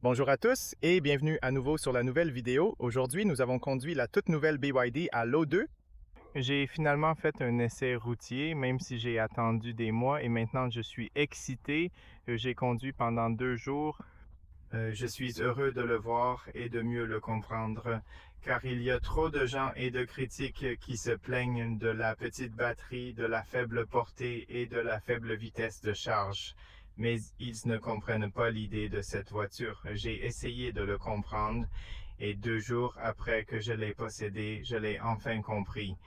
Bonjour à tous et bienvenue à nouveau sur la nouvelle vidéo. Aujourd'hui, nous avons conduit la toute nouvelle BYD à l'O2. J'ai finalement fait un essai routier, même si j'ai attendu des mois et maintenant je suis excité. J'ai conduit pendant 2 jours. Je suis heureux de le voir et de mieux le comprendre, car il y a trop de gens et de critiques qui se plaignent de la petite batterie, de la faible portée et de la faible vitesse de charge. Mais ils ne comprennent pas l'idée de cette voiture. J'ai essayé de le comprendre et 2 jours après que je l'ai possédé, je l'ai enfin compris.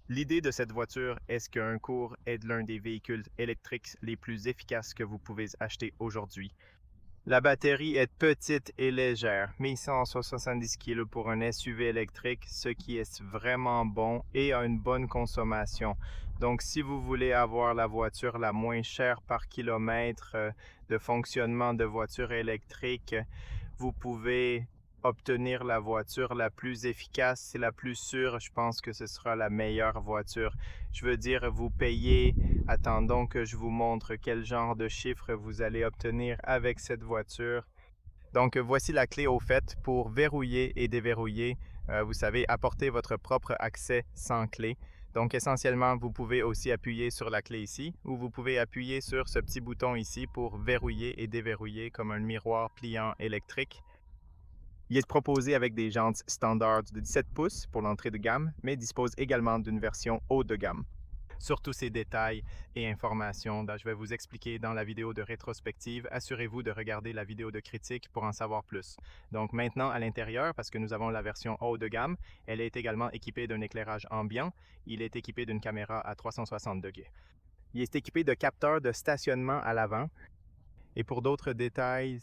L'idée de cette voiture est qu'un cours est l'un des véhicules électriques les plus efficaces que vous pouvez acheter aujourd'hui. La batterie est petite et légère, 1170 kg pour un SUV électrique, ce qui est vraiment bon et a une bonne consommation. Donc, si vous voulez avoir la voiture la moins chère par kilomètre de fonctionnement de voiture électrique, vous pouvez obtenir la voiture la plus efficace et la plus sûre. Je pense que ce sera la meilleure voiture. Je veux dire, vous payez. Attendons que je vous montre quel genre de chiffres vous allez obtenir avec cette voiture. Donc, voici la clé au fait pour verrouiller et déverrouiller. Vous savez, apporter votre propre accès sans clé. Donc, essentiellement, vous pouvez aussi appuyer sur la clé ici ou vous pouvez appuyer sur ce petit bouton ici pour verrouiller et déverrouiller comme un miroir pliant électrique. Il est proposé avec des jantes standards de 17 pouces pour l'entrée de gamme, mais dispose également d'une version haut de gamme. Sur tous ces détails et informations, je vais vous expliquer dans la vidéo de rétrospective. Assurez-vous de regarder la vidéo de critique pour en savoir plus. Donc maintenant, à l'intérieur, parce que nous avons la version haut de gamme, elle est également équipée d'un éclairage ambiant. Il est équipé d'une caméra à 360 degrés. Il est équipé de capteurs de stationnement à l'avant. Et pour d'autres détails,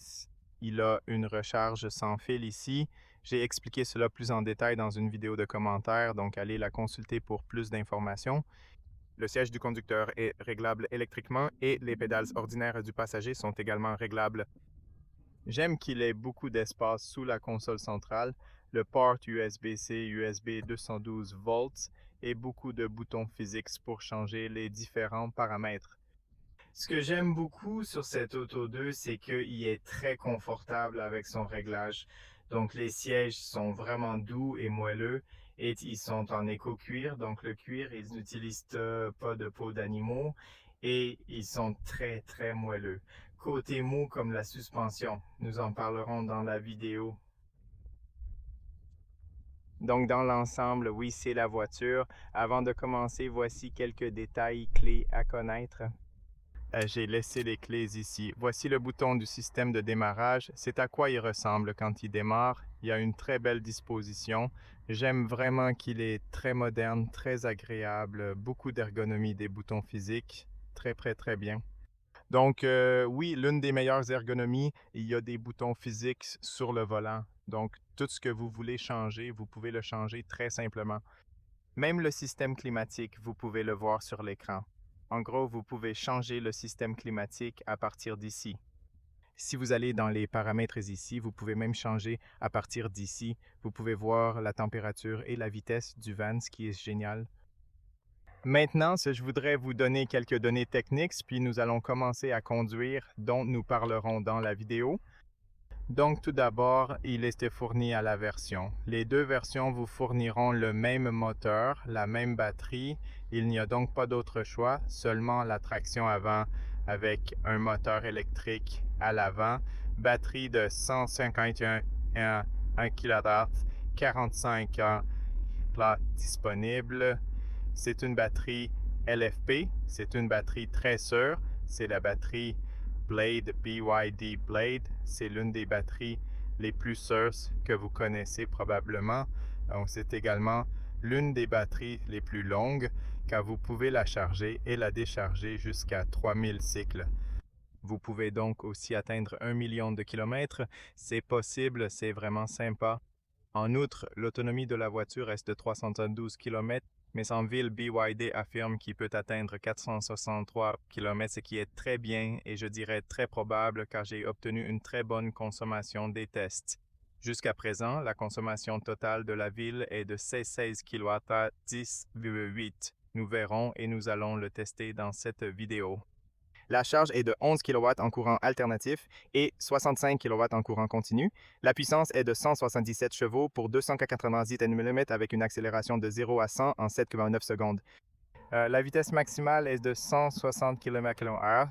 il a une recharge sans fil ici. J'ai expliqué cela plus en détail dans une vidéo de commentaires, donc allez la consulter pour plus d'informations. Le siège du conducteur est réglable électriquement et les pédales ordinaires du passager sont également réglables. J'aime qu'il ait beaucoup d'espace sous la console centrale, le port USB-C, USB 212 volts et beaucoup de boutons physiques pour changer les différents paramètres. Ce que j'aime beaucoup sur cette Auto 2, c'est qu'il est très confortable avec son réglage. Donc les sièges sont vraiment doux et moelleux et ils sont en éco-cuir. Donc le cuir, ils n'utilisent pas de peau d'animaux et ils sont très très moelleux. Côté mou comme la suspension, nous en parlerons dans la vidéo. Donc dans l'ensemble, oui, c'est la voiture. Avant de commencer, voici quelques détails clés à connaître. J'ai laissé les clés ici. Voici le bouton du système de démarrage. C'est à quoi il ressemble quand il démarre. Il y a une très belle disposition. J'aime vraiment qu'il est très moderne, très agréable, beaucoup d'ergonomie des boutons physiques. Très, très, très bien. Donc, oui, l'une des meilleures ergonomies, il y a des boutons physiques sur le volant. Donc, tout ce que vous voulez changer, vous pouvez le changer très simplement. Même le système climatique, vous pouvez le voir sur l'écran. En gros, vous pouvez changer le système climatique à partir d'ici. Si vous allez dans les paramètres ici, vous pouvez même changer à partir d'ici. Vous pouvez voir la température et la vitesse du van, ce qui est génial. Maintenant, je voudrais vous donner quelques données techniques, puis nous allons commencer à conduire, dont nous parlerons dans la vidéo. Donc, tout d'abord, il était fourni à la version. Les deux versions vous fourniront le même moteur, la même batterie. Il n'y a donc pas d'autre choix, seulement la traction avant avec un moteur électrique à l'avant, batterie de 151 kWh, 45 ans disponible. C'est une batterie LFP, c'est une batterie très sûre, c'est la batterie Blade BYD Blade, c'est l'une des batteries les plus sûres que vous connaissez probablement. Donc, c'est également l'une des batteries les plus longues car vous pouvez la charger et la décharger jusqu'à 3000 cycles. Vous pouvez donc aussi atteindre 1 million de kilomètres. C'est possible, c'est vraiment sympa. En outre, l'autonomie de la voiture reste de 312 km, mais en ville, BYD affirme qu'il peut atteindre 463 km, ce qui est très bien et je dirais très probable car j'ai obtenu une très bonne consommation des tests. Jusqu'à présent, la consommation totale de la ville est de 16 kWh, 10,8. Nous verrons et nous allons le tester dans cette vidéo. La charge est de 11 kW en courant alternatif et 65 kW en courant continu. La puissance est de 177 chevaux pour 290 Nm avec une accélération de 0 à 100 en 7,9 secondes. La vitesse maximale est de 160 km/h.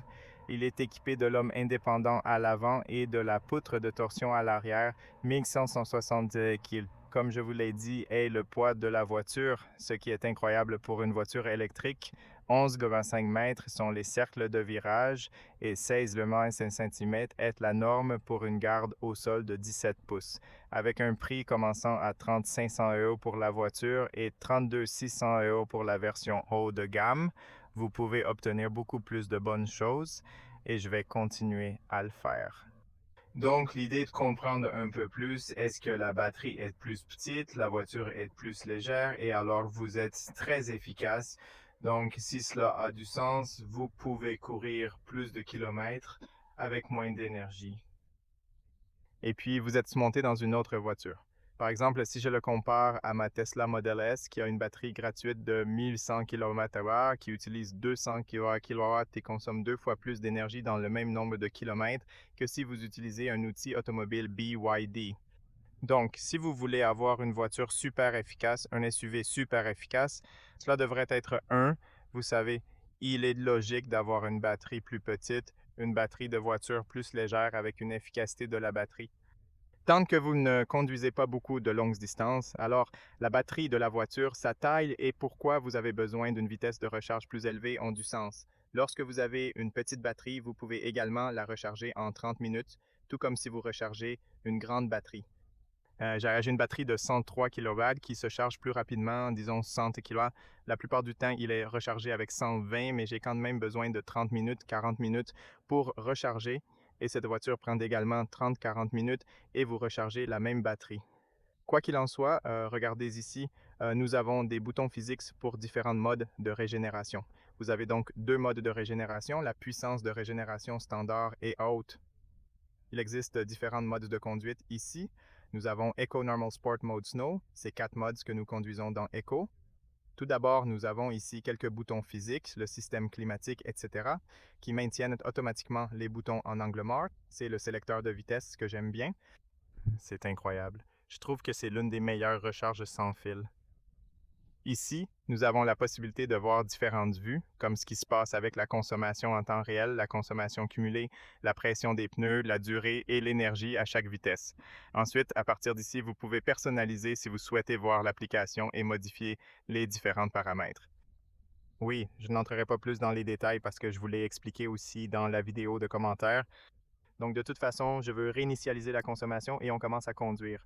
Il est équipé de l'homme indépendant à l'avant et de la poutre de torsion à l'arrière, 1570 kg. Comme je vous l'ai dit, est le poids de la voiture, ce qui est incroyable pour une voiture électrique. 11,5 mètres sont les cercles de virage et 16 le moins 5 cm est la norme pour une garde au sol de 17 pouces, avec un prix commençant à 30 500 € pour la voiture et 32 600 € pour la version haut de gamme. Vous pouvez obtenir beaucoup plus de bonnes choses et je vais continuer à le faire. Donc, l'idée de comprendre un peu plus, est-ce que la batterie est plus petite, la voiture est plus légère et alors vous êtes très efficace. Donc, si cela a du sens, vous pouvez courir plus de kilomètres avec moins d'énergie. Et puis, vous êtes monté dans une autre voiture. Par exemple, si je le compare à ma Tesla Model S qui a une batterie gratuite de 1100 kWh, qui utilise 200 kW et consomme 2 fois plus d'énergie dans le même nombre de kilomètres que si vous utilisez un outil automobile BYD. Donc, si vous voulez avoir une voiture super efficace, un SUV super efficace, cela devrait être vous savez, il est logique d'avoir une batterie plus petite, une batterie de voiture plus légère avec une efficacité de la batterie. Tant que vous ne conduisez pas beaucoup de longues distances, alors la batterie de la voiture, sa taille et pourquoi vous avez besoin d'une vitesse de recharge plus élevée ont du sens. Lorsque vous avez une petite batterie, vous pouvez également la recharger en 30 minutes, tout comme si vous rechargez une grande batterie. J'ai une batterie de 103 kW qui se charge plus rapidement, disons 100 kW. La plupart du temps, il est rechargé avec 120, mais j'ai quand même besoin de 30 minutes, 40 minutes pour recharger. Et cette voiture prend également 30-40 minutes et vous rechargez la même batterie. Quoi qu'il en soit, regardez ici, nous avons des boutons physiques pour différents modes de régénération. Vous avez donc 2 modes de régénération, la puissance de régénération standard et haute. Il existe différents modes de conduite ici. Nous avons Eco Normal Sport Mode Snow, c'est 4 modes que nous conduisons dans Eco. Tout d'abord, nous avons ici quelques boutons physiques, le système climatique, etc., qui maintiennent automatiquement les boutons en angle mort. C'est le sélecteur de vitesse que j'aime bien. C'est incroyable. Je trouve que c'est l'une des meilleures recharges sans fil. Ici, nous avons la possibilité de voir différentes vues, comme ce qui se passe avec la consommation en temps réel, la consommation cumulée, la pression des pneus, la durée et l'énergie à chaque vitesse. Ensuite, à partir d'ici, vous pouvez personnaliser si vous souhaitez voir l'application et modifier les différents paramètres. Oui, je n'entrerai pas plus dans les détails parce que je vous l'ai expliqué aussi dans la vidéo de commentaires. Donc, de toute façon, je veux réinitialiser la consommation et on commence à conduire.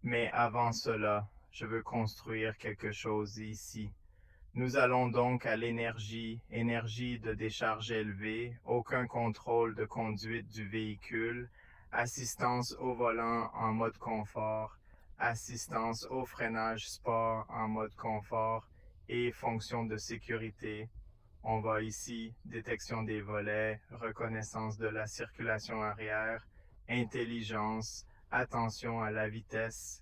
Mais avant cela, je veux construire quelque chose ici. Nous allons donc à l'énergie, énergie de décharge élevée, aucun contrôle de conduite du véhicule, assistance au volant en mode confort, assistance au freinage sport en mode confort et fonction de sécurité. On va ici, détection des volets, reconnaissance de la circulation arrière, intelligence, attention à la vitesse.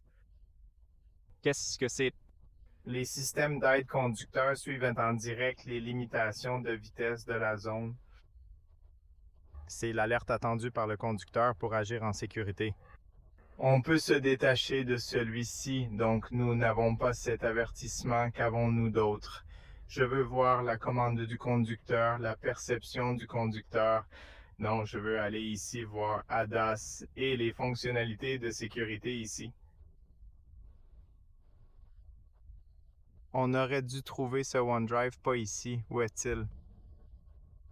Qu'est-ce que c'est? Les systèmes d'aide conducteur suivent en direct les limitations de vitesse de la zone. C'est l'alerte attendue par le conducteur pour agir en sécurité. On peut se détacher de celui-ci, donc nous n'avons pas cet avertissement qu'avons-nous d'autre. Je veux voir la commande du conducteur, la perception du conducteur. Non, je veux aller ici voir ADAS et les fonctionnalités de sécurité ici. On aurait dû trouver ce OneDrive pas ici. Où est-il?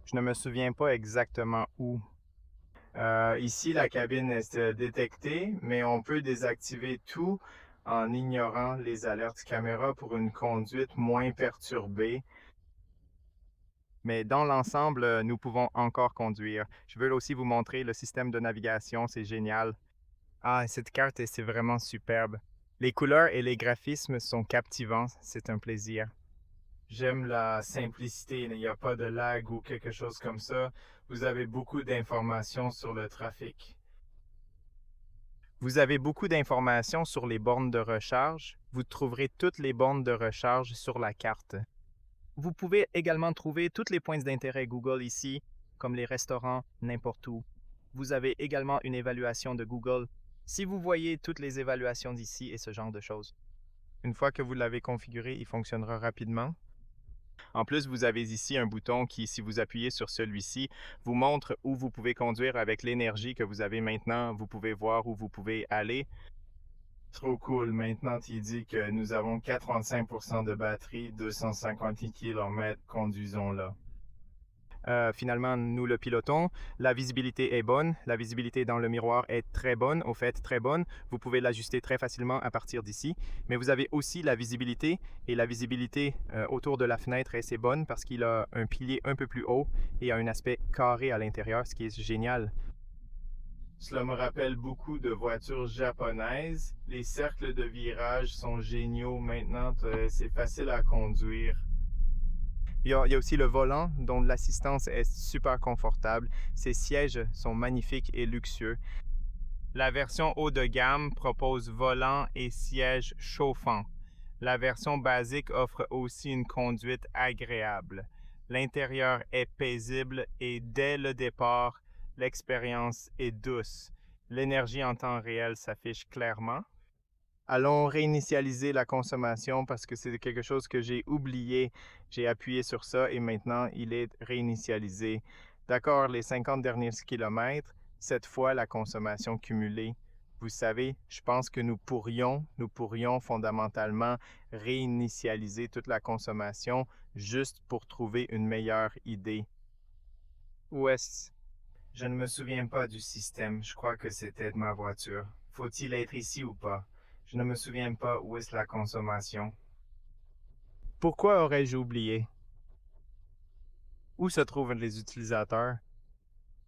Je ne me souviens pas exactement où. Ici, la cabine est détectée, mais on peut désactiver tout en ignorant les alertes caméra pour une conduite moins perturbée. Mais dans l'ensemble, nous pouvons encore conduire. Je veux aussi vous montrer le système de navigation, c'est génial. Ah, cette carte, c'est vraiment superbe. Les couleurs et les graphismes sont captivants, c'est un plaisir. J'aime la simplicité, il n'y a pas de lag ou quelque chose comme ça. Vous avez beaucoup d'informations sur le trafic. Vous avez beaucoup d'informations sur les bornes de recharge. Vous trouverez toutes les bornes de recharge sur la carte. Vous pouvez également trouver tous les points d'intérêt Google ici, comme les restaurants, n'importe où. Vous avez également une évaluation de Google si vous voyez toutes les évaluations d'ici et ce genre de choses. Une fois que vous l'avez configuré, il fonctionnera rapidement. En plus, vous avez ici un bouton qui, si vous appuyez sur celui-ci, vous montre où vous pouvez conduire avec l'énergie que vous avez maintenant. Vous pouvez voir où vous pouvez aller. Trop cool. Maintenant, tu dis que nous avons 85% de batterie, 250 km, conduisons-là. Finalement, nous le pilotons. La visibilité est bonne. La visibilité dans le miroir est très bonne, au fait, très bonne. Vous pouvez l'ajuster très facilement à partir d'ici. Mais vous avez aussi la visibilité, et la visibilité autour de la fenêtre est assez bonne parce qu'il a un pilier un peu plus haut et a un aspect carré à l'intérieur, ce qui est génial. Cela me rappelle beaucoup de voitures japonaises. Les cercles de virage sont géniaux maintenant. C'est facile à conduire. Il y a aussi le volant, dont l'assistance est super confortable. Ces sièges sont magnifiques et luxueux. La version haut de gamme propose volant et sièges chauffants. La version basique offre aussi une conduite agréable. L'intérieur est paisible et dès le départ, l'expérience est douce. L'énergie en temps réel s'affiche clairement. Allons réinitialiser la consommation parce que c'est quelque chose que j'ai oublié. J'ai appuyé sur ça et maintenant il est réinitialisé. D'accord, les 50 derniers kilomètres, cette fois la consommation cumulée. Vous savez, je pense que nous pourrions fondamentalement réinitialiser toute la consommation juste pour trouver une meilleure idée. Où est-ce? Je ne me souviens pas du système. Je crois que c'était de ma voiture. Faut-il être ici ou pas? Je ne me souviens pas où est la consommation. Pourquoi aurais-je oublié? Où se trouvent les utilisateurs?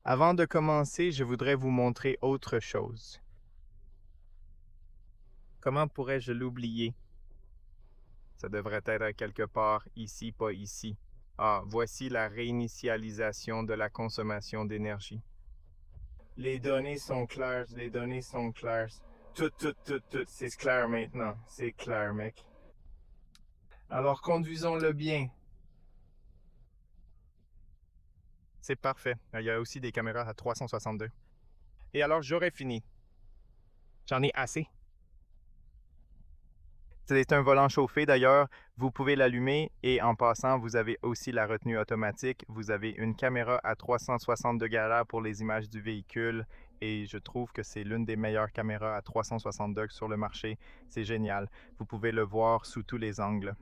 Avant de commencer, je voudrais vous montrer autre chose. Comment pourrais-je l'oublier? Ça devrait être quelque part ici, pas ici. Ah, voici la réinitialisation de la consommation d'énergie. Les données sont claires, les données sont claires. Tout, c'est clair maintenant. C'est clair, mec. Alors, conduisons-le bien. C'est parfait. Il y a aussi des caméras à 362. Et alors, j'aurais fini. J'en ai assez. C'est un volant chauffé d'ailleurs. Vous pouvez l'allumer et en passant, vous avez aussi la retenue automatique. Vous avez une caméra à 360 degrés pour les images du véhicule et je trouve que c'est l'une des meilleures caméras à 360 degrés sur le marché. C'est génial. Vous pouvez le voir sous tous les angles.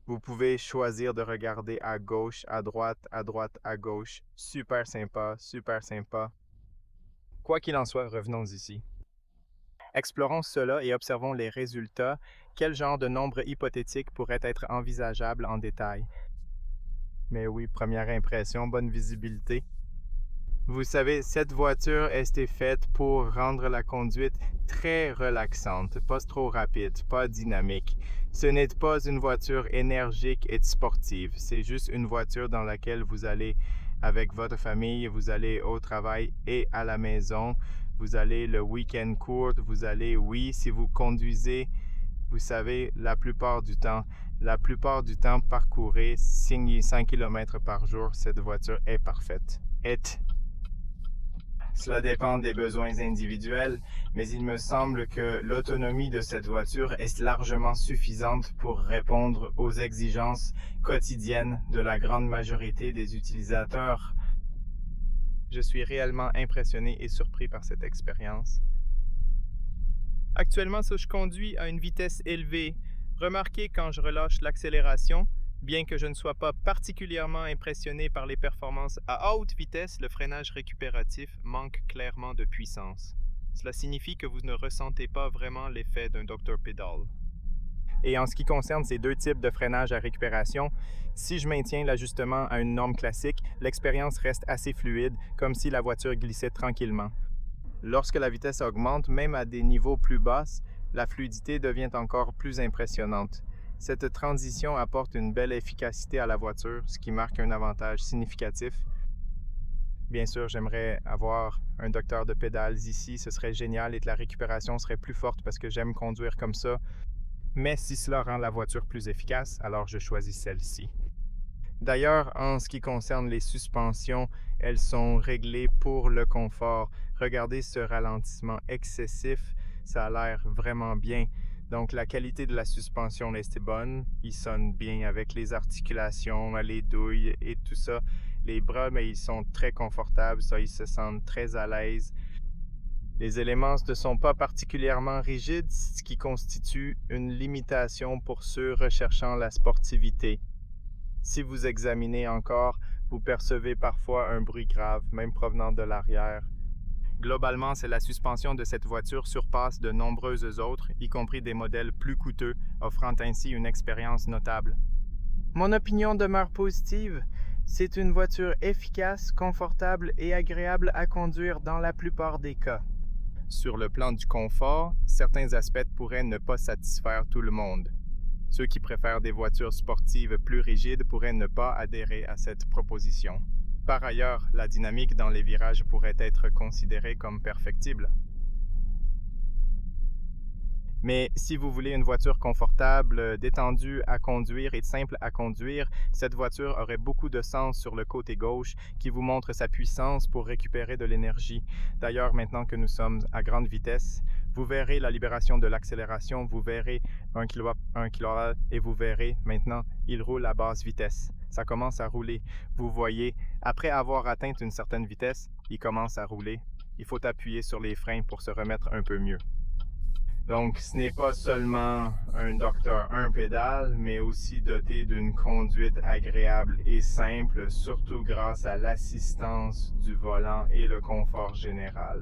Vous pouvez choisir de regarder à gauche, à droite, à gauche. Super sympa, super sympa. Quoi qu'il en soit, revenons ici. Explorons cela et observons les résultats. Quel genre de nombre hypothétique pourrait être envisageable en détail? Mais oui, première impression, bonne visibilité. Vous savez, cette voiture est faite pour rendre la conduite très relaxante, pas trop rapide, pas dynamique. Ce n'est pas une voiture énergique et sportive, c'est juste une voiture dans laquelle vous allez avec votre famille, vous allez au travail et à la maison, vous allez le week-end court, vous allez, oui, si vous conduisez, vous savez, la plupart du temps, parcourez 5 km par jour, cette voiture est parfaite. Cela dépend des besoins individuels, mais il me semble que l'autonomie de cette voiture est largement suffisante pour répondre aux exigences quotidiennes de la grande majorité des utilisateurs. Je suis réellement impressionné et surpris par cette expérience. Actuellement, je conduis à une vitesse élevée. Remarquez quand je relâche l'accélération, bien que je ne sois pas particulièrement impressionné par les performances à haute vitesse, le freinage récupératif manque clairement de puissance. Cela signifie que vous ne ressentez pas vraiment l'effet d'un Dr. Pedal. Et en ce qui concerne ces deux types de freinage à récupération, si je maintiens l'ajustement à une norme classique, l'expérience reste assez fluide, comme si la voiture glissait tranquillement. Lorsque la vitesse augmente, même à des niveaux plus bas, la fluidité devient encore plus impressionnante. Cette transition apporte une belle efficacité à la voiture, ce qui marque un avantage significatif. Bien sûr, j'aimerais avoir un docteur de pédales ici, ce serait génial et que la récupération serait plus forte parce que j'aime conduire comme ça. Mais si cela rend la voiture plus efficace, alors je choisis celle-ci. D'ailleurs, en ce qui concerne les suspensions, elles sont réglées pour le confort. Regardez ce ralentissement excessif, ça a l'air vraiment bien. Donc la qualité de la suspension est bonne, il sonne bien avec les articulations, les douilles et tout ça. Les bras, mais ils sont très confortables, ça, ils se sentent très à l'aise. Les éléments ne sont pas particulièrement rigides, ce qui constitue une limitation pour ceux recherchant la sportivité. Si vous examinez encore, vous percevez parfois un bruit grave, même provenant de l'arrière. Globalement, c'est la suspension de cette voiture surpasse de nombreuses autres, y compris des modèles plus coûteux, offrant ainsi une expérience notable. Mon opinion demeure positive. C'est une voiture efficace, confortable et agréable à conduire dans la plupart des cas. Sur le plan du confort, certains aspects pourraient ne pas satisfaire tout le monde. Ceux qui préfèrent des voitures sportives plus rigides pourraient ne pas adhérer à cette proposition. Par ailleurs, la dynamique dans les virages pourrait être considérée comme perfectible. Mais si vous voulez une voiture confortable, détendue à conduire et simple à conduire, cette voiture aurait beaucoup de sens sur le côté gauche qui vous montre sa puissance pour récupérer de l'énergie. D'ailleurs, maintenant que nous sommes à grande vitesse, vous verrez la libération de l'accélération, vous verrez 1 kW et vous verrez maintenant, il roule à basse vitesse. Ça commence à rouler. Vous voyez, après avoir atteint une certaine vitesse, il commence à rouler. Il faut appuyer sur les freins pour se remettre un peu mieux. Donc, ce n'est pas seulement un Docteur 1 pédale, mais aussi doté d'une conduite agréable et simple, surtout grâce à l'assistance du volant et le confort général.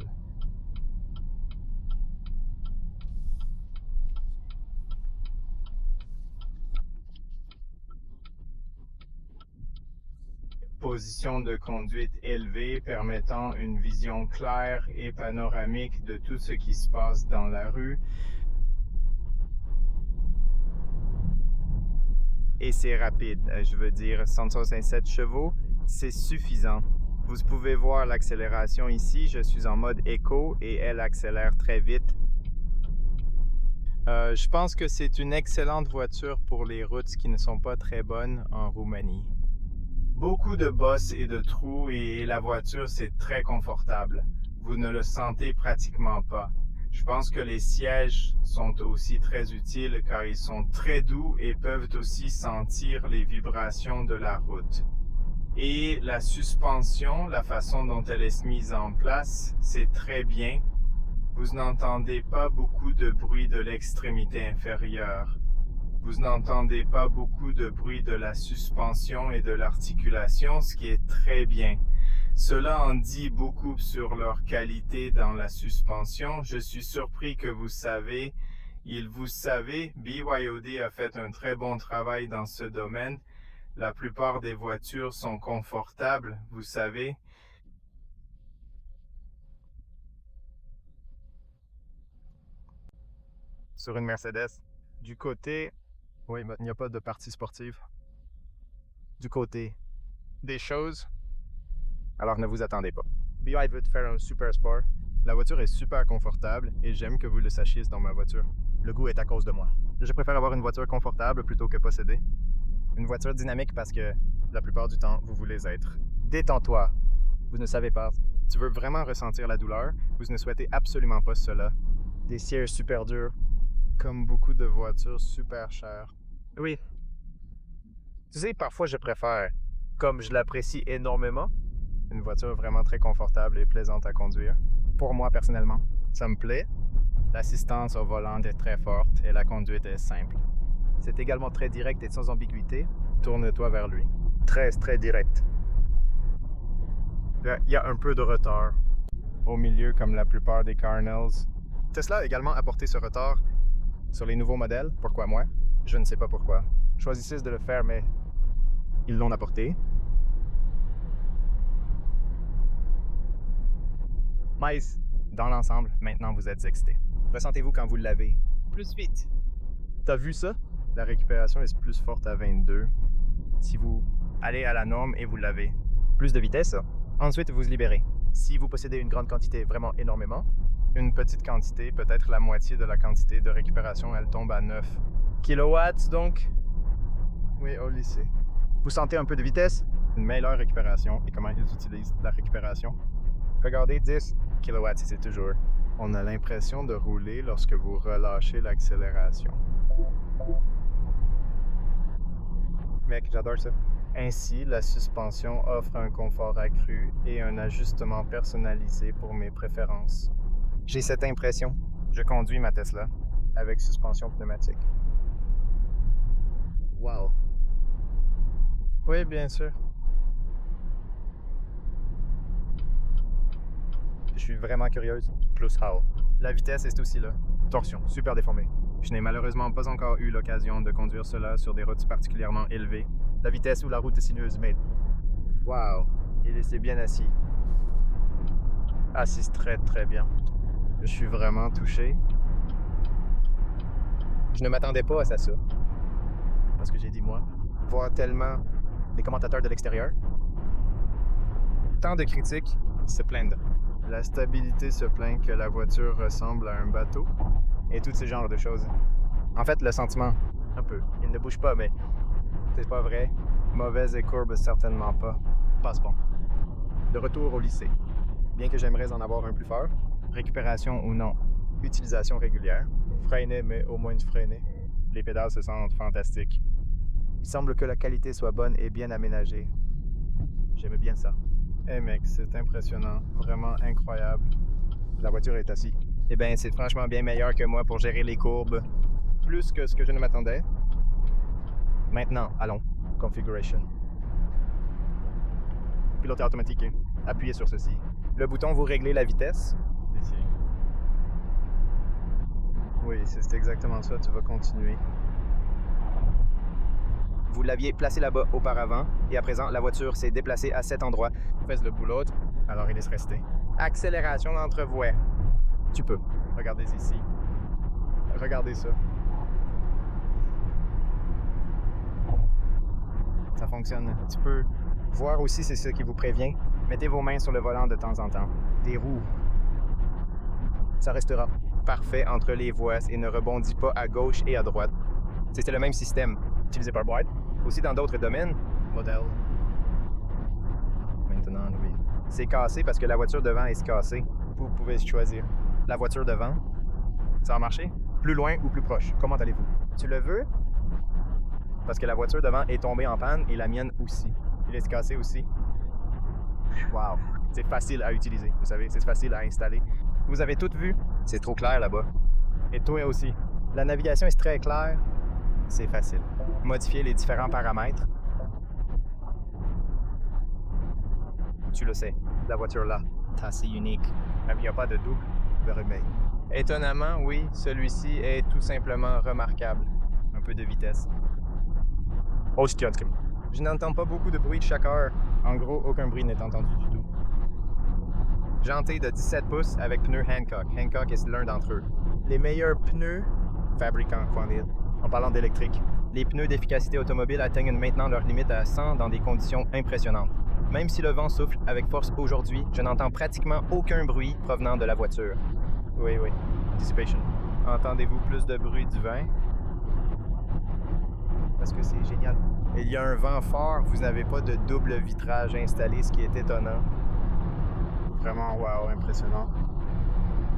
Position de conduite élevée permettant une vision claire et panoramique de tout ce qui se passe dans la rue. Et c'est rapide, je veux dire 167 chevaux, c'est suffisant. Vous pouvez voir l'accélération ici, je suis en mode éco et elle accélère très vite. Je pense que c'est une excellente voiture pour les routes qui ne sont pas très bonnes en Roumanie. Beaucoup de bosses et de trous et la voiture c'est très confortable. Vous ne le sentez pratiquement pas. Je pense que les sièges sont aussi très utiles car ils sont très doux et peuvent aussi sentir les vibrations de la route. Et la suspension, la façon dont elle est mise en place, c'est très bien. Vous n'entendez pas beaucoup de bruit de l'extrémité inférieure. Vous n'entendez pas beaucoup de bruit de la suspension et de l'articulation, ce qui est très bien. Cela en dit beaucoup sur leur qualité dans la suspension. Je suis surpris que vous savez, BYOD a fait un très bon travail dans ce domaine. La plupart des voitures sont confortables, vous savez. Sur une Mercedes, du côté... Oui, mais il n'y a pas de partie sportive. Du côté des choses, alors ne vous attendez pas. BI veut te faire un super sport. La voiture est super confortable et j'aime que vous le sachiez dans ma voiture. Le goût est à cause de moi. Je préfère avoir une voiture confortable plutôt que posséder. Une voiture dynamique parce que la plupart du temps, vous voulez être. Détends-toi. Vous ne savez pas. Tu veux vraiment ressentir la douleur, vous ne souhaitez absolument pas cela. Des sièges super durs, comme beaucoup de voitures super chères. Oui. Tu sais, parfois je préfère, comme je l'apprécie énormément, une voiture vraiment très confortable et plaisante à conduire. Pour moi, personnellement, ça me plaît. L'assistance au volant est très forte et la conduite est simple. C'est également très direct et sans ambiguïté. Tourne-toi vers lui. Très, très direct. Il y a un peu de retard au milieu, comme la plupart des Cardinals. Tesla a également apporté ce retard sur les nouveaux modèles. Pourquoi moi? Je ne sais pas pourquoi. Choisissez de le faire, mais ils l'ont apporté. Mais, dans l'ensemble, maintenant vous êtes excité. Ressentez-vous quand vous l'avez? Plus vite. T'as vu ça? La récupération est plus forte à 22. Si vous allez à la norme et vous l'avez. Plus de vitesse. Ensuite, vous libérez. Si vous possédez une grande quantité, vraiment énormément, une petite quantité, peut-être la moitié de la quantité de récupération, elle tombe à 9 kilowatts, donc. Oui, au lycée. Vous sentez un peu de vitesse? Une meilleure récupération et comment ils utilisent la récupération. Regardez 10 kW, c'est toujours. On a l'impression de rouler lorsque vous relâchez l'accélération. Mec, j'adore ça. Ainsi, la suspension offre un confort accru et un ajustement personnalisé pour mes préférences. J'ai cette impression. Je conduis ma Tesla avec suspension pneumatique. Wow. Oui, bien sûr. Je suis vraiment curieuse. Plus how. La vitesse est aussi là. Torsion, super déformée. Je n'ai malheureusement pas encore eu l'occasion de conduire cela sur des routes particulièrement élevées. La vitesse ou la route est sinueuse, mais... Wow, il était bien assis. Assis très bien. Je suis vraiment touché. Je ne m'attendais pas à ça. Parce que j'ai dit moi. Voir tellement les commentateurs de l'extérieur. Tant de critiques se plaignent. La stabilité se plaint que la voiture ressemble à un bateau. Et tous ces genres de choses. En fait, le sentiment, un peu. Il ne bouge pas, mais c'est pas vrai. Mauvaise et courbe, certainement pas. Passe bon. De retour au lycée. Bien que j'aimerais en avoir un plus fort, récupération ou non, utilisation régulière. Freiner, mais au moins freiner. Les pédales se sentent fantastiques. Il semble que la qualité soit bonne et bien aménagée. J'aime bien ça. Eh mec, c'est impressionnant. Vraiment incroyable. La voiture est assise. Eh bien, c'est franchement bien meilleur que moi pour gérer les courbes. Plus que ce que je ne m'attendais. Maintenant, allons. Configuration. Pilotage automatique. Appuyez sur ceci. Le bouton, vous réglez la vitesse. Ici. Oui, c'est exactement ça. Tu vas continuer. Vous l'aviez placé là-bas auparavant, et à présent, la voiture s'est déplacée à cet endroit. Fais le boulot, alors il laisse rester. Accélération d'entrevoie. Tu peux. Regardez ici. Regardez ça. Ça fonctionne. Tu peux voir aussi, c'est ce qui vous prévient. Mettez vos mains sur le volant de temps en temps. Des roues. Ça restera parfait entre les voies et ne rebondit pas à gauche et à droite. C'est le même système utilisé par Boyd. Aussi dans d'autres domaines. Modèle. Maintenant, oui. C'est cassé parce que la voiture devant est cassée. Vous pouvez choisir. La voiture devant. Ça a marché? Plus loin ou plus proche? Comment allez-vous? Tu le veux? Parce que la voiture devant est tombée en panne et la mienne aussi. Il est cassé aussi. Wow. C'est facile à utiliser, vous savez, c'est facile à installer. Vous avez tout vu? C'est trop clair là-bas. Et toi aussi. La navigation est très claire. C'est facile. Modifier les différents paramètres. Tu le sais, la voiture là, c'est assez unique. Il n'y a pas de double. Vermeil. Étonnamment, oui, celui-ci est tout simplement remarquable. Un peu de vitesse. Oh, c'est un Je n'entends pas beaucoup de bruit chaque heure. En gros, aucun bruit n'est entendu du tout. Janté de 17 pouces avec pneus Hankook. Hankook est l'un d'entre eux. Les meilleurs pneus fabricants, en parlant d'électrique. Les pneus d'efficacité automobile atteignent maintenant leur limite à 100 dans des conditions impressionnantes. Même si le vent souffle avec force aujourd'hui, je n'entends pratiquement aucun bruit provenant de la voiture. Oui. Dissipation. Entendez-vous plus de bruit du vent? Parce que c'est génial. Il y a un vent fort, vous n'avez pas de double vitrage installé, ce qui est étonnant. Vraiment, wow, impressionnant.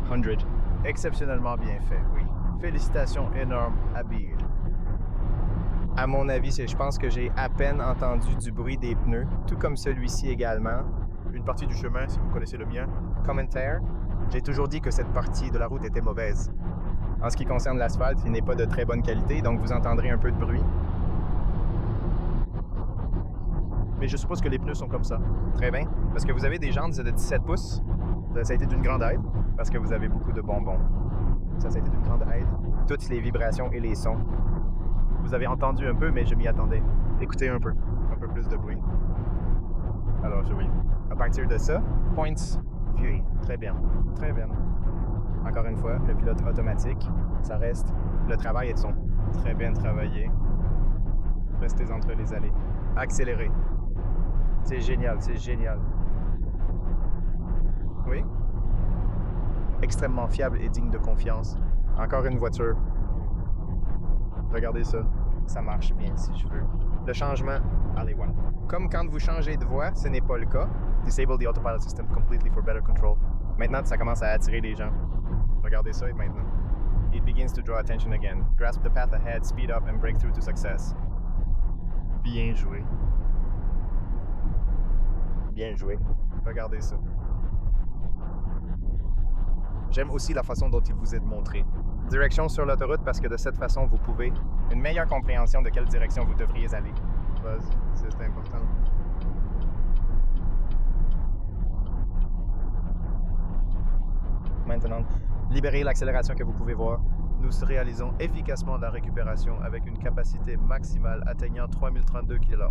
100. Exceptionnellement bien fait, oui. Félicitations énormes à Beard. À mon avis, je pense que j'ai à peine entendu du bruit des pneus, tout comme celui-ci également. Une partie du chemin, si vous connaissez le mien. Commentaire. J'ai toujours dit que cette partie de la route était mauvaise. En ce qui concerne l'asphalte, il n'est pas de très bonne qualité, donc vous entendrez un peu de bruit. Mais je suppose que les pneus sont comme ça. Très bien. Parce que vous avez des jantes de 17 pouces. Ça a été d'une grande aide. Parce que vous avez beaucoup de bonbons. Ça a été d'une grande aide. Toutes les vibrations et les sons. Vous avez entendu un peu, mais je m'y attendais. Écoutez un peu. Un peu plus de bruit. Alors, oui. À partir de ça, points. Oui. Très bien. Très bien. Encore une fois, le pilote automatique. Ça reste. Le travail est de son. Très bien travaillé. Restez entre les allées. Accélérez. C'est génial, c'est génial. Oui? Extrêmement fiable et digne de confiance. Encore une voiture. Regardez ça. Ça marche bien si je veux. Le changement Allez, voilà. Comme quand vous changez de voie, ce n'est pas le cas. Disable the autopilot system completely for better control. Maintenant, ça commence à attirer les gens. Regardez ça maintenant. It begins to draw attention again. Grasp the path ahead, speed up and break through to success. Bien joué. Bien joué. Regardez ça. J'aime aussi la façon dont il vous est montré. Direction sur l'autoroute parce que de cette façon, vous pouvez une meilleure compréhension de quelle direction vous devriez aller. Vas-y, c'est important. Maintenant, libérez l'accélération que vous pouvez voir. Nous réalisons efficacement la récupération avec une capacité maximale atteignant 3032 kg.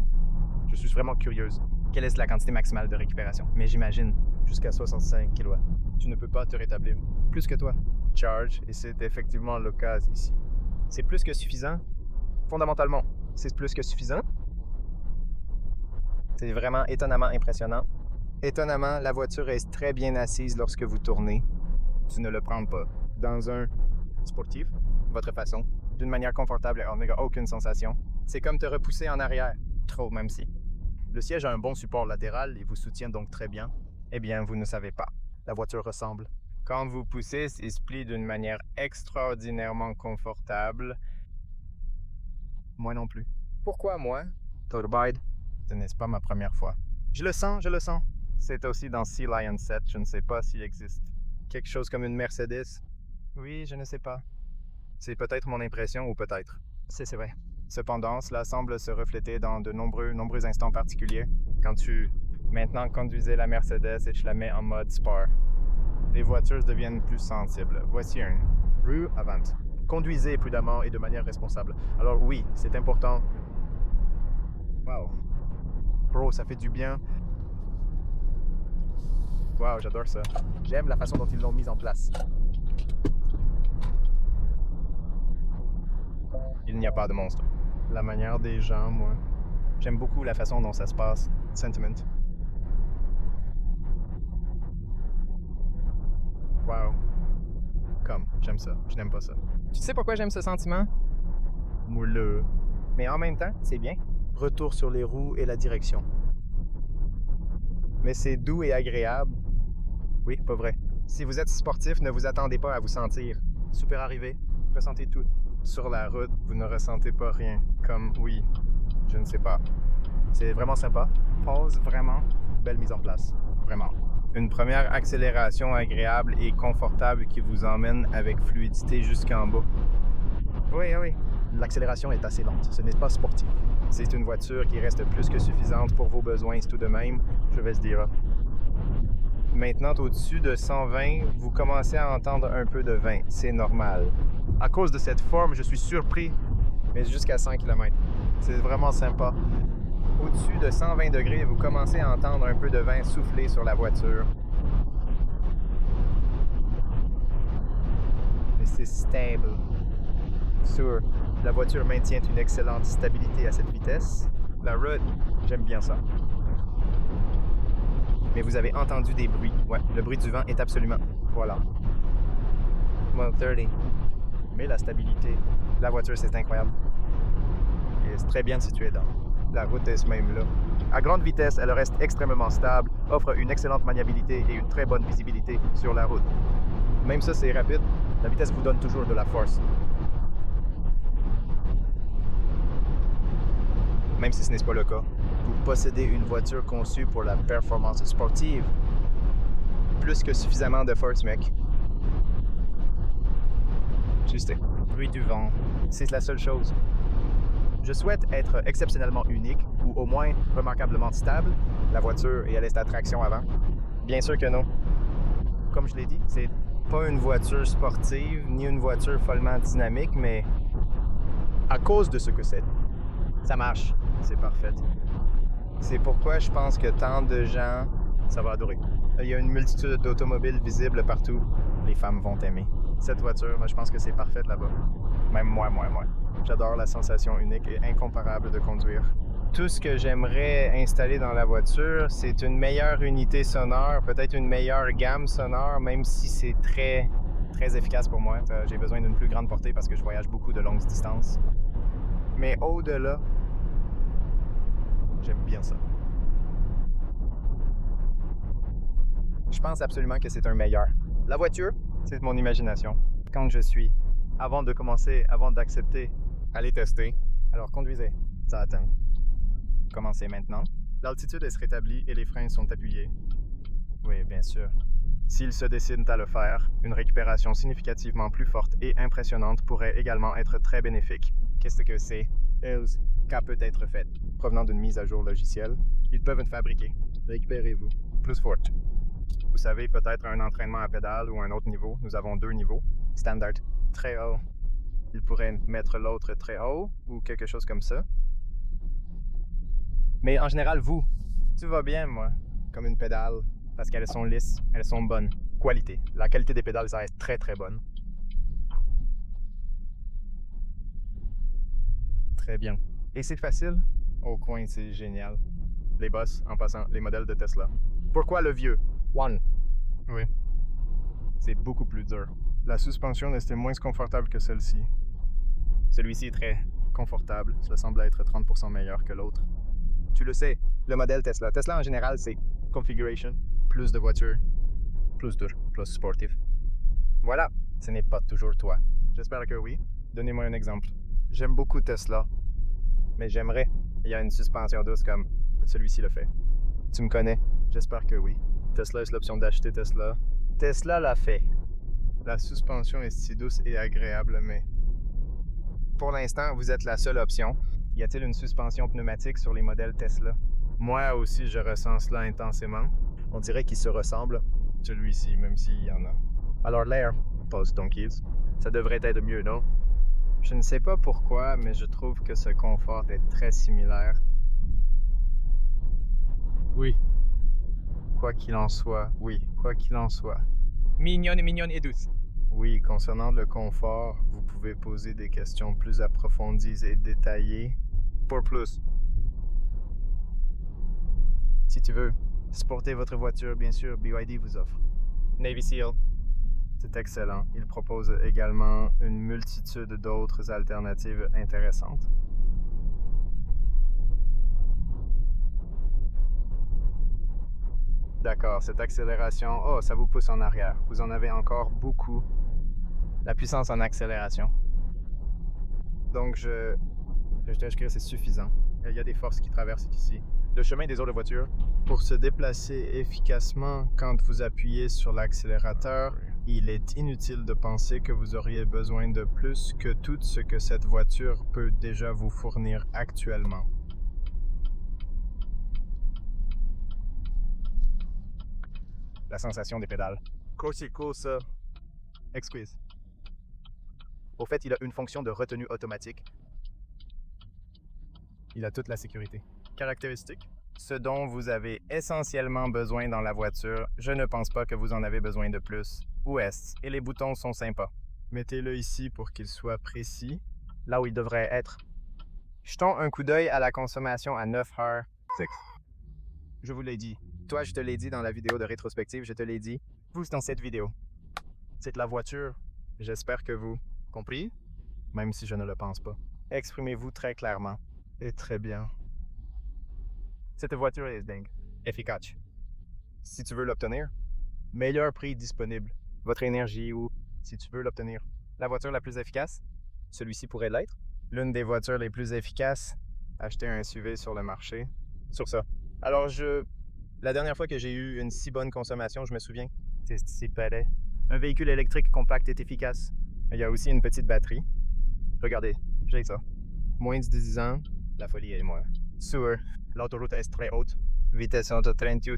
Je suis vraiment curieuse. Quelle est la quantité maximale de récupération? Mais j'imagine. Jusqu'à 65 kg. Tu ne peux pas te rétablir. Plus que toi. Charge, et c'est effectivement le cas ici. C'est plus que suffisant. Fondamentalement, c'est plus que suffisant. C'est vraiment étonnamment impressionnant. Étonnamment, la voiture est très bien assise lorsque vous tournez. Tu ne le prends pas. Dans un Sportif. votre façon, d'une manière confortable et on n'a aucune sensation. C'est comme te repousser en arrière. Trop, même si. Le siège a un bon support latéral et vous soutient donc très bien. Eh bien, vous ne savez pas. La voiture ressemble. Quand vous poussez, il se plie d'une manière extraordinairement confortable. Moi non plus. Pourquoi moi? Torbide. Ce n'est pas ma première fois. Je le sens, je le sens. C'est aussi dans Sea Lion 7, je ne sais pas s'il existe. Quelque chose comme une Mercedes? Oui, je ne sais pas. C'est peut-être mon impression ou peut-être. C'est vrai. Cependant, cela semble se refléter dans de nombreux instants particuliers. Quand tu, maintenant, conduisais la Mercedes et je la mets en mode sport. Les voitures deviennent plus sensibles. Voici un. Rue avant. Conduisez prudemment et de manière responsable. Alors oui, c'est important. Wow. Bro, ça fait du bien. Wow, j'adore ça. J'aime la façon dont ils l'ont mise en place. Il n'y a pas de monstre. La manière des gens, moi. J'aime beaucoup la façon dont ça se passe. Sentiment. Wow. J'aime ça. Je n'aime pas ça. Tu sais pourquoi j'aime ce sentiment? Mouleux. Mais en même temps, c'est bien. Retour sur les roues et la direction. Mais c'est doux et agréable. Oui, pas vrai. Si vous êtes sportif, ne vous attendez pas à vous sentir. Super arrivé. Ressentez tout. Sur la route, vous ne ressentez pas rien. Comme, oui, je ne sais pas. C'est vraiment sympa. Pause, vraiment. Belle mise en place. Vraiment. Une première accélération agréable et confortable qui vous emmène avec fluidité jusqu'en bas. Oui, oui. L'accélération est assez lente. Ce n'est pas sportif. C'est une voiture qui reste plus que suffisante pour vos besoins tout de même, je vais se dire. Maintenant, au-dessus de 120, vous commencez à entendre un peu de vent. C'est normal. À cause de cette forme, je suis surpris. Mais jusqu'à 100 km. C'est vraiment sympa. Au-dessus de 120 degrés, vous commencez à entendre un peu de vent souffler sur la voiture. Mais c'est stable. Sûr, la voiture maintient une excellente stabilité à cette vitesse. La route, j'aime bien ça. Mais vous avez entendu des bruits. Ouais, le bruit du vent est absolument... Voilà. 130. Mais la stabilité, la voiture, c'est incroyable. Et c'est très bien située dans. La route est ce même là. À grande vitesse, elle reste extrêmement stable, offre une excellente maniabilité et une très bonne visibilité sur la route. Même ça, c'est rapide. La vitesse vous donne toujours de la force. Même si ce n'est pas le cas. Vous possédez une voiture conçue pour la performance sportive. Plus que suffisamment de force, mec. Juste. Bruit du vent. C'est la seule chose. Je souhaite être exceptionnellement unique, ou au moins remarquablement stable. La voiture et elle est à traction avant? Bien sûr que non. Comme je l'ai dit, c'est pas une voiture sportive, ni une voiture follement dynamique, mais à cause de ce que c'est. Ça marche. C'est parfait. C'est pourquoi je pense que tant de gens... Ça va adorer. Il y a une multitude d'automobiles visibles partout. Les femmes vont aimer. Cette voiture, je pense que c'est parfait là-bas. Même moi. J'adore la sensation unique et incomparable de conduire. Tout ce que j'aimerais installer dans la voiture, c'est une meilleure unité sonore, peut-être une meilleure gamme sonore, même si c'est très, très efficace pour moi. J'ai besoin d'une plus grande portée parce que je voyage beaucoup de longues distances. Mais au-delà, J'aime bien ça. Je pense absolument que c'est un meilleur. La voiture, c'est mon imagination. Quand je suis. Avant de commencer, avant d'accepter, Allez tester. Alors conduisez. ça atteint. Commencez maintenant. L'altitude est rétablie et les freins sont appuyés. Oui, bien sûr. S'ils se décident à le faire, une récupération significativement plus forte et impressionnante pourrait également être très bénéfique. Qu'est-ce que c'est? Qu'à peut être fait. Provenant d'une mise à jour logicielle, ils peuvent une fabriquer. Récupérez-vous. Plus forte. Vous savez, peut-être un entraînement à pédale ou un autre niveau. Nous avons 2 niveaux. Standard. Très haut. Ils pourraient mettre l'autre très haut ou quelque chose comme ça. Mais en général, vous, tout va bien, moi. Comme une pédale. Parce qu'elles sont lisses, elles sont bonnes. Qualité. La qualité des pédales, ça reste très très bonne. Très bien. Et c'est facile? Au coin, c'est génial. Les boss, en passant, les modèles de Tesla. Pourquoi le vieux? One. Oui. C'est beaucoup plus dur. La suspension est moins confortable que celle-ci. Celui-ci est très confortable. Ça semble être 30% meilleur que l'autre. Tu le sais, le modèle Tesla. Tesla, en général, c'est configuration, plus de voitures, plus dur, plus sportif. Voilà, ce n'est pas toujours toi. J'espère que oui. Donnez-moi un exemple. J'aime beaucoup Tesla. Mais j'aimerais. Il y a une suspension douce comme celui-ci le fait. Tu me connais? J'espère que oui. Tesla est l'option d'acheter Tesla. Tesla l'a fait. La suspension est si douce et agréable, mais... Pour l'instant, vous êtes la seule option. Y a-t-il une suspension pneumatique sur les modèles Tesla? Moi aussi, je ressens cela intensément. On dirait qu'ils se ressemblent. Celui-ci, même s'il y en a. Alors l'air, Pause Donkeys. ça devrait être mieux, non? Je ne sais pas pourquoi, mais je trouve que ce confort est très similaire. Oui. Quoi qu'il en soit, oui, quoi qu'il en soit. Mignonne et douce. Oui, concernant le confort, vous pouvez poser des questions plus approfondies et détaillées. Pour plus. Si tu veux, Sportez votre voiture, bien sûr, BYD vous offre. Navy SEAL. c'est excellent. Il propose également une multitude d'autres alternatives intéressantes. D'accord, cette accélération, oh, ça vous pousse en arrière. Vous en avez encore beaucoup. La puissance en accélération. Donc, je dirais que c'est suffisant. Il y a des forces qui traversent ici. Le chemin des autres voitures, Pour se déplacer efficacement quand vous appuyez sur l'accélérateur, il est inutile de penser que vous auriez besoin de plus que tout ce que cette voiture peut déjà vous fournir actuellement. La sensation des pédales. c'est cool ça. Exquise. Au fait, il a une fonction de retenue automatique. Il a toute la sécurité. Caractéristique. Ce dont vous avez essentiellement besoin dans la voiture, je ne pense pas que vous en avez besoin de plus. Où est-ce? Et les boutons sont sympas. Mettez-le ici pour qu'il soit précis, là où il devrait être. Jetons un coup d'œil à la consommation à 9 heures. Je vous l'ai dit. Toi, je te l'ai dit dans la vidéo de rétrospective, je te l'ai dit. Vous, dans cette vidéo. C'est de la voiture. J'espère que vous, Compris? même si je ne le pense pas. Exprimez-vous très clairement. Et très bien. Cette voiture est dingue. Efficace. Si tu veux l'obtenir, Meilleur prix disponible. votre énergie ou, si tu veux l'obtenir, la voiture la plus efficace, celui-ci pourrait l'être. L'une des voitures les plus efficaces, acheter un SUV sur le marché. Sur ça. Alors la dernière fois que j'ai eu une si bonne consommation, je me souviens, c'est palais. Un véhicule électrique compact est efficace. Mais il y a aussi une petite batterie. Regardez, j'ai ça. Moins de 10 ans, la folie est moi. Sur L'autoroute est très haute. vitesse entre 30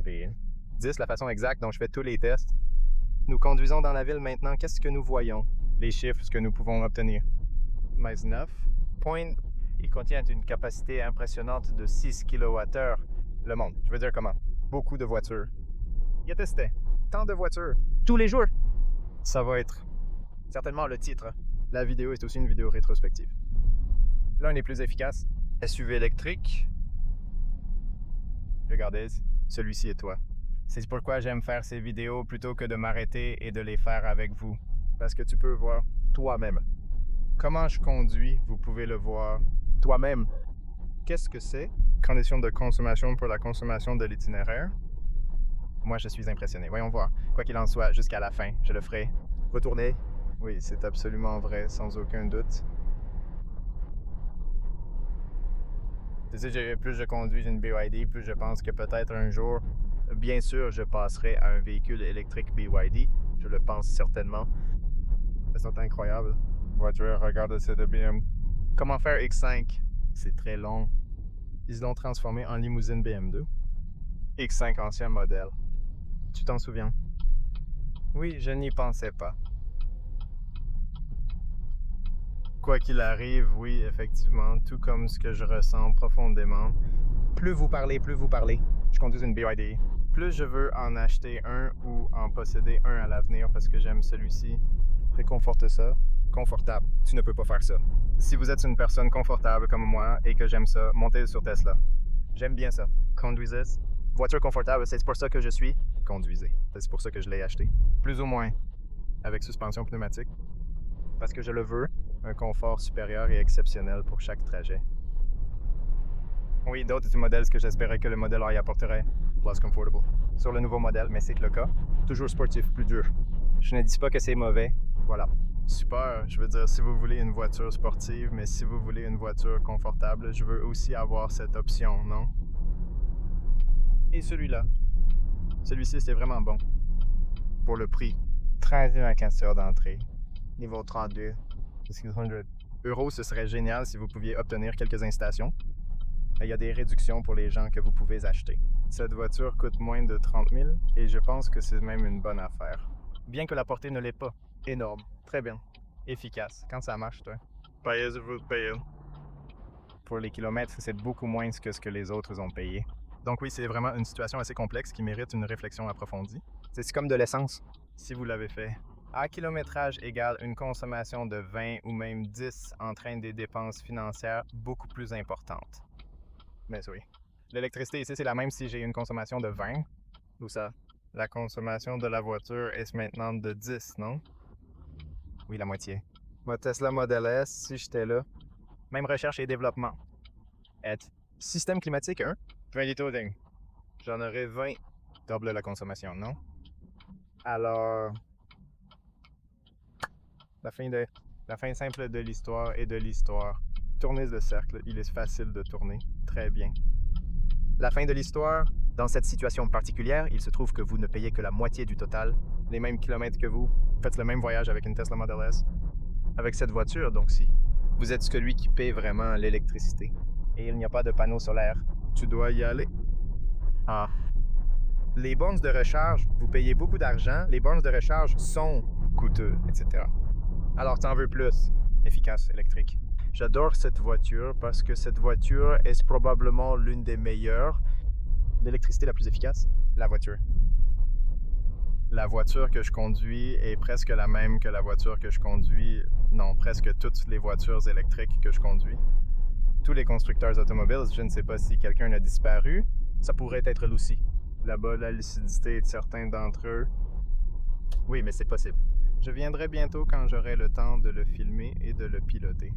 et 10, la façon exacte dont je fais tous les tests. Nous conduisons dans la ville maintenant. Qu'est-ce que nous voyons? Les chiffres, ce que nous pouvons obtenir. Mais 9. Point. Il contient une capacité impressionnante de 6 kWh. Le monde, je veux dire comment? Beaucoup de voitures. Il a testé. Tant de voitures. Tous les jours. Ça va être. Certainement le titre. La vidéo est aussi une vidéo rétrospective. L'un des plus efficaces. SUV électrique. Regardez, celui-ci est toi. C'est pourquoi j'aime faire ces vidéos plutôt que de m'arrêter et de les faire avec vous. Parce que tu peux voir Toi-même. comment je conduis, vous pouvez le voir. Toi-même. Qu'est-ce que c'est? Conditions de consommation pour la consommation de l'itinéraire. Moi, je suis impressionné. Voyons voir. Quoi qu'il en soit, jusqu'à la fin, je le ferai. Retourner. Oui, c'est absolument vrai, sans aucun doute. Tu sais, plus je conduis une BYD, plus je pense que peut-être un jour, Bien sûr, je passerai à un véhicule électrique BYD. Je le pense certainement. elles sont incroyables. Voiture, regarde cette BM. Comment faire X5? C'est très long. Ils l'ont transformé en limousine BM2. X5 ancien modèle. Tu t'en souviens? Oui, je n'y pensais pas. Quoi qu'il arrive, oui, effectivement, tout comme ce que je ressens profondément. Plus vous parlez, je conduis une BYD. Plus je veux en acheter un ou en posséder un à l'avenir parce que j'aime celui-ci. Réconforte ça. Confortable. Tu ne peux pas faire ça. Si vous êtes une personne confortable comme moi et que j'aime ça, montez sur Tesla. J'aime bien ça. Conduisez. Voiture confortable, c'est pour ça que je suis. Conduisez. C'est pour ça que je l'ai acheté. Plus ou moins. Avec suspension pneumatique. Parce que je le veux. Un confort supérieur et exceptionnel pour chaque trajet. Oui, d'autres modèles que j'espérais que le modèle Y apporterait. Plus comfortable. Sur le nouveau modèle, mais c'est le cas. Toujours sportif, plus dur. Je ne dis pas que c'est mauvais. Voilà. Super. Je veux dire, si vous voulez une voiture sportive, mais si vous voulez une voiture confortable, je veux aussi avoir cette option, non? Et celui-là. Celui-ci, c'est vraiment bon. Pour le prix. 13,15 € d'entrée. Niveau 32. 600 euros, ce serait génial si vous pouviez obtenir quelques incitations. Il y a des réductions pour les gens que vous pouvez acheter. Cette voiture coûte moins de 30 000 et je pense que c'est même une bonne affaire. Bien que la portée ne l'est pas. Énorme. Très bien. Efficace. Quand ça marche, toi? Payez-vous payer. Pour les kilomètres, c'est beaucoup moins que ce que les autres ont payé. Donc oui, c'est vraiment une situation assez complexe qui mérite une réflexion approfondie. C'est comme de l'essence. Si vous l'avez fait. À kilométrage égale une consommation de 20 ou même 10 entraîne des dépenses financières beaucoup plus importantes. Mais oui. L'électricité ici, c'est la même si j'ai une consommation de 20. Où ça? La consommation de la voiture est maintenant de 10, non? Oui, la moitié. Ma Tesla Model S, si j'étais là. Même recherche et développement. Système climatique 1. 20 litres dingue. J'en aurais 20. Double la consommation, non? Alors... La fin simple de l'histoire est de l'histoire. Tournez le cercle, il est facile de tourner. Très bien. La fin de l'histoire, dans cette situation particulière, il se trouve que vous ne payez que la moitié du total. Les mêmes kilomètres que vous. Faites le même voyage avec une Tesla Model S. Avec cette voiture, donc si. Vous êtes celui qui paie vraiment l'électricité. Et il n'y a pas de panneau solaire. Tu dois y aller. Ah. Les bornes de recharge, vous payez beaucoup d'argent. Les bornes de recharge sont coûteux, etc. Alors, t'en veux plus. Efficace, électrique. J'adore cette voiture parce que cette voiture est probablement l'une des meilleures. L'électricité la plus efficace? La voiture. La voiture que je conduis est presque la même que la voiture que je conduis. Non, presque toutes les voitures électriques que je conduis. Tous les constructeurs automobiles, je ne sais pas si quelqu'un a disparu. Ça pourrait être Lucie. Là-bas, la lucidité de certains d'entre eux. Oui, mais c'est possible. Je viendrai bientôt quand j'aurai le temps de le filmer et de le piloter.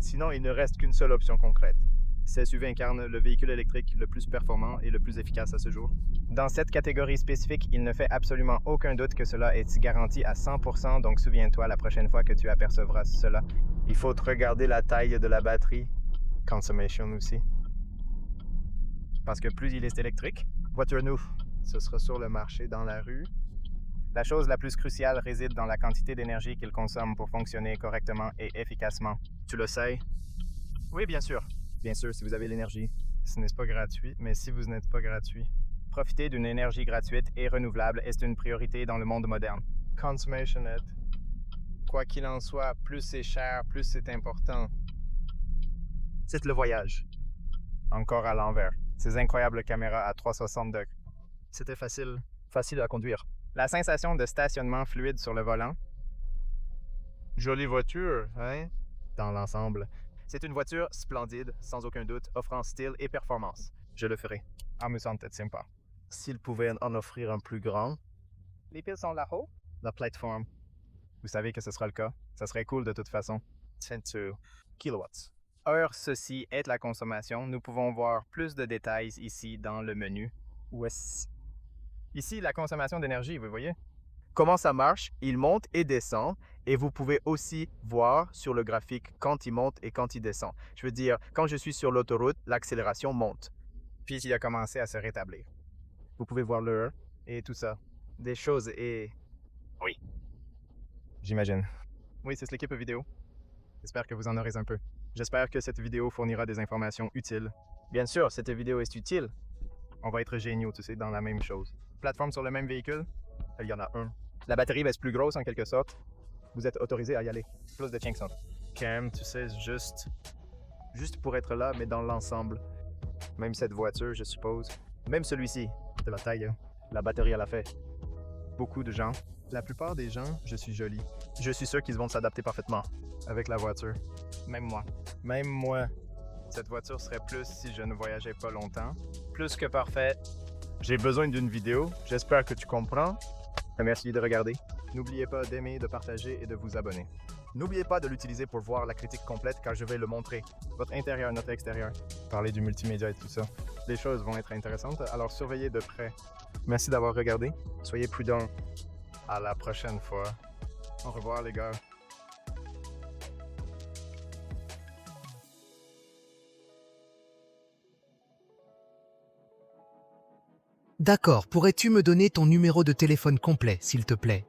Sinon, il ne reste qu'une seule option concrète. SUV incarne le véhicule électrique le plus performant et le plus efficace à ce jour. Dans cette catégorie spécifique, il ne fait absolument aucun doute que cela est garanti à 100%, donc souviens-toi la prochaine fois que tu apercevras cela. Il faut regarder la taille de la batterie. Consommation aussi. Parce que plus il est électrique, voiture neuve, ce sera sur le marché dans la rue. La chose la plus cruciale réside dans la quantité d'énergie qu'il consomme pour fonctionner correctement et efficacement. Tu le sais? Oui, bien sûr. Bien sûr, si vous avez l'énergie. Ce n'est pas gratuit, mais si vous n'êtes pas gratuit. Profiter d'une énergie gratuite et renouvelable est une priorité dans le monde moderne. Consummation net. Quoi qu'il en soit, plus c'est cher, plus c'est important. C'est le voyage. Encore à l'envers. Ces incroyables caméras à 360 degrés. C'était facile. Facile à conduire. La sensation de stationnement fluide sur le volant. Jolie voiture, hein? Dans l'ensemble. C'est une voiture splendide, sans aucun doute, offrant style et performance. Je le ferai. Amusante et sympa. S'il pouvait en offrir un plus grand. Les piles sont là-haut? La plateforme. Vous savez que ce sera le cas. Ça serait cool de toute façon. 10 kilowatts. heure ceci est la consommation, nous pouvons voir plus de détails ici dans le menu. Ici, la consommation d'énergie, vous voyez? Comment ça marche? Il monte et descend et vous pouvez aussi voir sur le graphique quand il monte et quand il descend. Je veux dire, quand je suis sur l'autoroute, l'accélération monte. Puis il a commencé à se rétablir. Vous pouvez voir l'heure Et tout ça. des choses et... J'imagine. Oui, c'est l'équipe vidéo. J'espère que vous en aurez un peu. J'espère que cette vidéo fournira des informations utiles. Bien sûr, cette vidéo est utile. On va être géniaux, tu sais, dans la même chose. Plateforme sur le même véhicule, Il y en a un. la batterie va être plus grosse en quelque sorte. Vous êtes autorisé à y aller. Plus de 500. Cam, tu sais, Juste pour être là, mais dans l'ensemble. Même cette voiture, je suppose. Même celui-ci. de la taille. Hein. La batterie, elle a fait. Beaucoup de gens. La plupart des gens, je suis joli. Je suis sûr qu'ils vont s'adapter parfaitement. Avec la voiture. Même moi. Même moi. Cette voiture serait plus si je ne voyageais pas longtemps. Plus que parfait. J'ai besoin d'une vidéo. J'espère que tu comprends. Merci de regarder. N'oubliez pas d'aimer, de partager et de vous abonner. N'oubliez pas de l'utiliser pour voir la critique complète car je vais le montrer. Votre intérieur, notre extérieur. Parler du multimédia et tout ça. Les choses vont être intéressantes, alors surveillez de près. Merci d'avoir regardé. Soyez prudents. À la prochaine fois. Au revoir les gars. D'accord, pourrais-tu me donner ton numéro de téléphone complet, s'il te plaît?